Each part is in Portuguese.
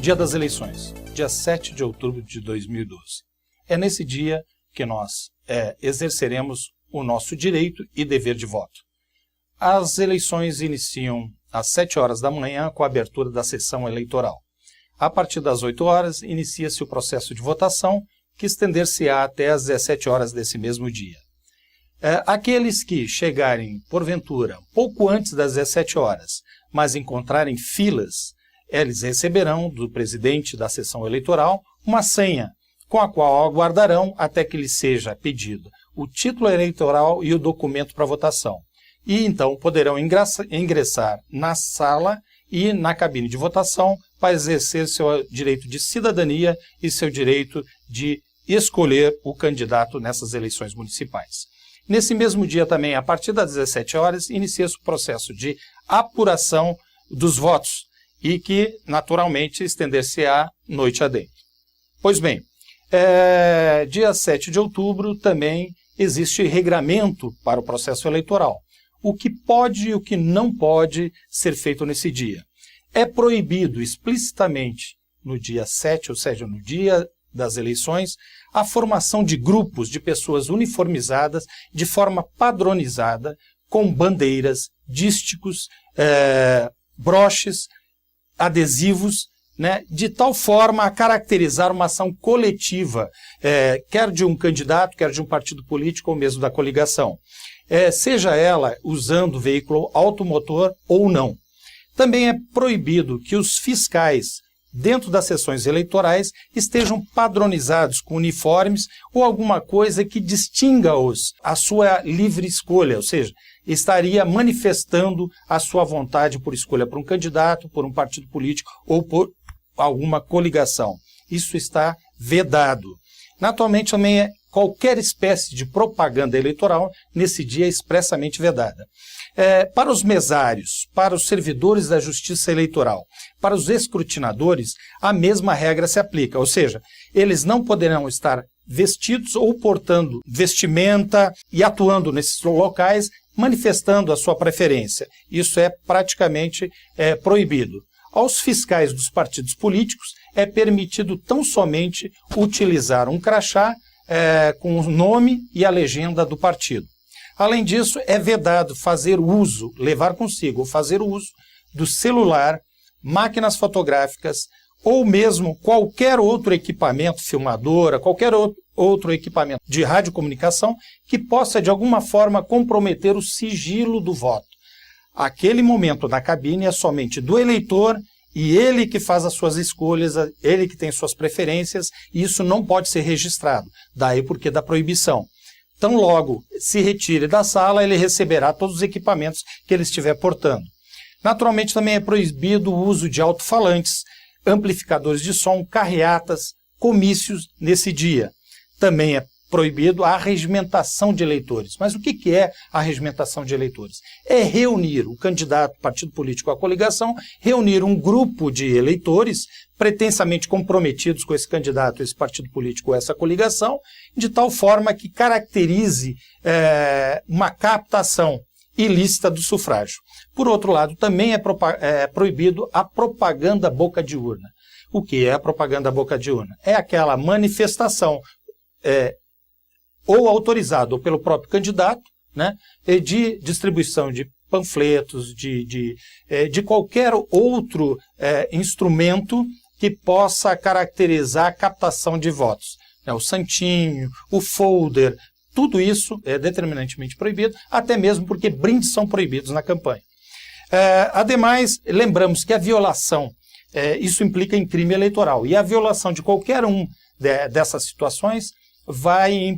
Dia das eleições, dia 7 de outubro de 2012. É nesse dia que nós exerceremos o nosso direito e dever de voto. As eleições iniciam às 7 horas da manhã com a abertura da sessão eleitoral. A partir das 8 horas, inicia-se o processo de votação, que estender-se-á até às 17 horas desse mesmo dia. Aqueles que chegarem, porventura, pouco antes das 17 horas, mas encontrarem filas, eles receberão do presidente da sessão eleitoral uma senha, com a qual aguardarão até que lhes seja pedido o título eleitoral e o documento para votação. E então poderão ingressar na sala e na cabine de votação para exercer seu direito de cidadania e seu direito de escolher o candidato nessas eleições municipais. Nesse mesmo dia também, a partir das 17 horas, inicia-se o processo de apuração dos votos e que, naturalmente, estender-se-á noite adentro. Pois bem, dia 7 de outubro também existe regramento para o processo eleitoral. O que pode e o que não pode ser feito nesse dia. É proibido explicitamente no dia 7, ou seja, no dia das eleições, a formação de grupos de pessoas uniformizadas de forma padronizada, com bandeiras, dísticos, broches, adesivos, né, de tal forma a caracterizar uma ação coletiva, quer de um candidato, quer de um partido político ou mesmo da coligação, seja ela usando veículo automotor ou não. Também é proibido que os fiscais, dentro das sessões eleitorais, estejam padronizados com uniformes ou alguma coisa que distinga-os a sua livre escolha, ou seja, estaria manifestando a sua vontade por escolha por um candidato, por um partido político ou por alguma coligação. Isso está vedado. Naturalmente, também qualquer espécie de propaganda eleitoral nesse dia é expressamente vedada. Para os mesários, para os servidores da Justiça Eleitoral, para os escrutinadores, a mesma regra se aplica, ou seja, eles não poderão estar vestidos ou portando vestimenta e atuando nesses locais, manifestando a sua preferência. Isso é praticamente proibido. Aos fiscais dos partidos políticos é permitido tão somente utilizar um crachá com o nome e a legenda do partido. Além disso, é vedado fazer uso, levar consigo ou fazer uso do celular, máquinas fotográficas ou mesmo qualquer outro equipamento, filmadora, qualquer outro equipamento de radiocomunicação que possa de alguma forma comprometer o sigilo do voto. Aquele momento na cabine é somente do eleitor e ele que faz as suas escolhas, ele que tem suas preferências, e isso não pode ser registrado, daí porque da proibição. Então logo se retire da sala, ele receberá todos os equipamentos que ele estiver portando. Naturalmente também é proibido o uso de alto-falantes, amplificadores de som, carreatas, comícios nesse dia. Também é proibido a arregimentação de eleitores. Mas o que é a arregimentação de eleitores? É reunir o candidato, partido político ou a coligação, reunir um grupo de eleitores pretensamente comprometidos com esse candidato, esse partido político ou essa coligação, de tal forma que caracterize uma captação ilícita do sufrágio. Por outro lado, também é proibido a propaganda boca de urna. O que é a propaganda boca de urna? É aquela manifestação ou autorizado pelo próprio candidato, né, de distribuição de panfletos, de qualquer outro instrumento que possa caracterizar a captação de votos. O santinho, o folder, tudo isso é determinantemente proibido, até mesmo porque brindes são proibidos na campanha. Ademais, lembramos que a violação, isso implica em crime eleitoral, e a violação de qualquer dessas situações vai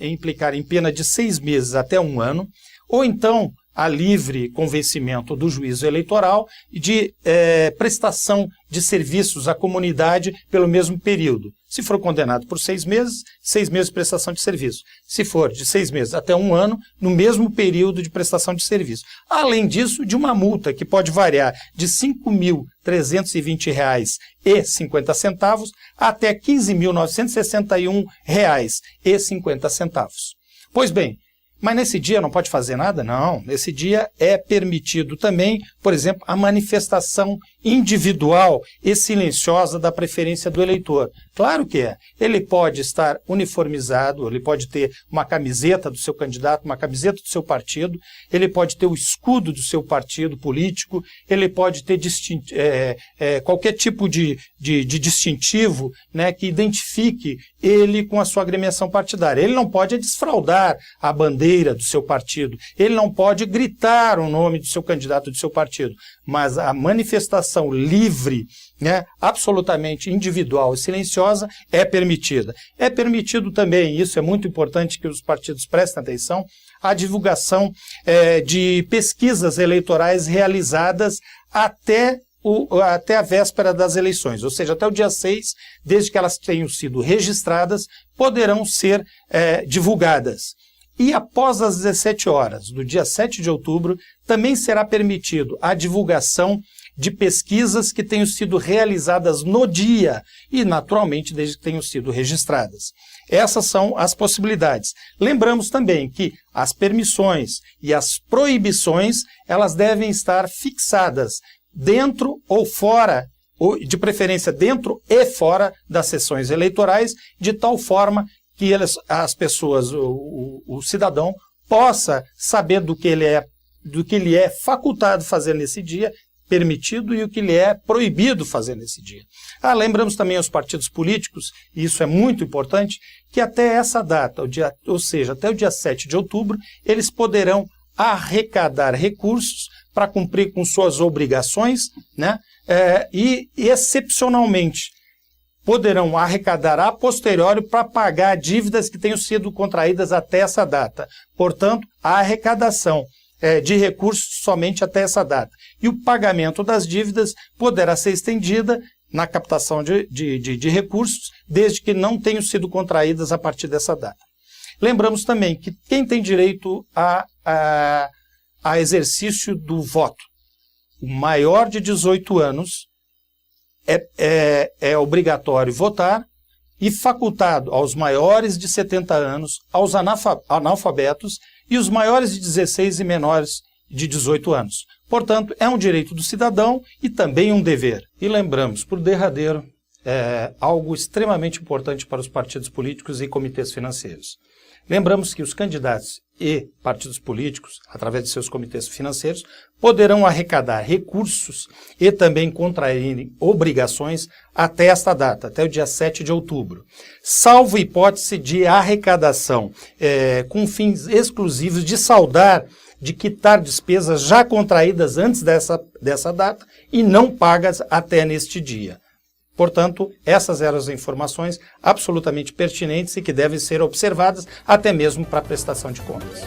implicar em pena de 6 meses até 1 ano, ou então a livre convencimento do juízo eleitoral de prestação de serviços à comunidade pelo mesmo período. Se for condenado por 6 meses, 6 meses de prestação de serviço. Se for de 6 meses até 1 ano, no mesmo período de prestação de serviço. Além disso, de uma multa que pode variar de R$ 5.320,50 até R$ 15.961,50. Pois bem, mas nesse dia não pode fazer nada? Não. Nesse dia é permitido também, por exemplo, a manifestação individual e silenciosa da preferência do eleitor? Claro que é. Ele pode estar uniformizado, ele pode ter uma camiseta do seu candidato, uma camiseta do seu partido, ele pode ter o escudo do seu partido político, ele pode ter qualquer tipo de distintivo, né, que identifique ele com a sua agremiação partidária. Ele não pode desfraudar a bandeira do seu partido, ele não pode gritar o nome do seu candidato do seu partido, mas a manifestação livre, né, absolutamente individual e silenciosa é permitida. É permitido também, isso é muito importante que os partidos prestem atenção, a divulgação de pesquisas eleitorais realizadas até a véspera das eleições, ou seja, até o dia 6, desde que elas tenham sido registradas, poderão ser divulgadas. E após as 17 horas do dia 7 de outubro, também será permitido a divulgação de pesquisas que tenham sido realizadas no dia e, naturalmente, desde que tenham sido registradas. Essas são as possibilidades. Lembramos também que as permissões e as proibições, elas devem estar fixadas dentro ou fora, ou de preferência dentro e fora das sessões eleitorais, de tal forma que as pessoas, o cidadão, possa saber do que ele é facultado fazer nesse dia, permitido, e o que lhe é proibido fazer nesse dia. Lembramos também aos partidos políticos, e isso é muito importante, que até essa data, ou seja, até o dia 7 de outubro, eles poderão arrecadar recursos para cumprir com suas obrigações, né? E excepcionalmente poderão arrecadar a posteriori para pagar dívidas que tenham sido contraídas até essa data. Portanto, a arrecadação de recursos somente até essa data. E o pagamento das dívidas poderá ser estendida na captação de recursos, desde que não tenham sido contraídas a partir dessa data. Lembramos também que quem tem direito a exercício do voto, o maior de 18 anos, é obrigatório votar, e facultado aos maiores de 70 anos, aos analfabetos e os maiores de 16 e menores de 18 anos. Portanto, é um direito do cidadão e também um dever. E lembramos, por derradeiro, algo extremamente importante para os partidos políticos e comitês financeiros. Lembramos que os candidatos e partidos políticos, através de seus comitês financeiros, poderão arrecadar recursos e também contraírem obrigações até esta data, até o dia 7 de outubro. Salvo hipótese de arrecadação com fins exclusivos de saldar, de quitar despesas já contraídas antes dessa data e não pagas até neste dia. Portanto, essas eram as informações absolutamente pertinentes e que devem ser observadas até mesmo para a prestação de contas.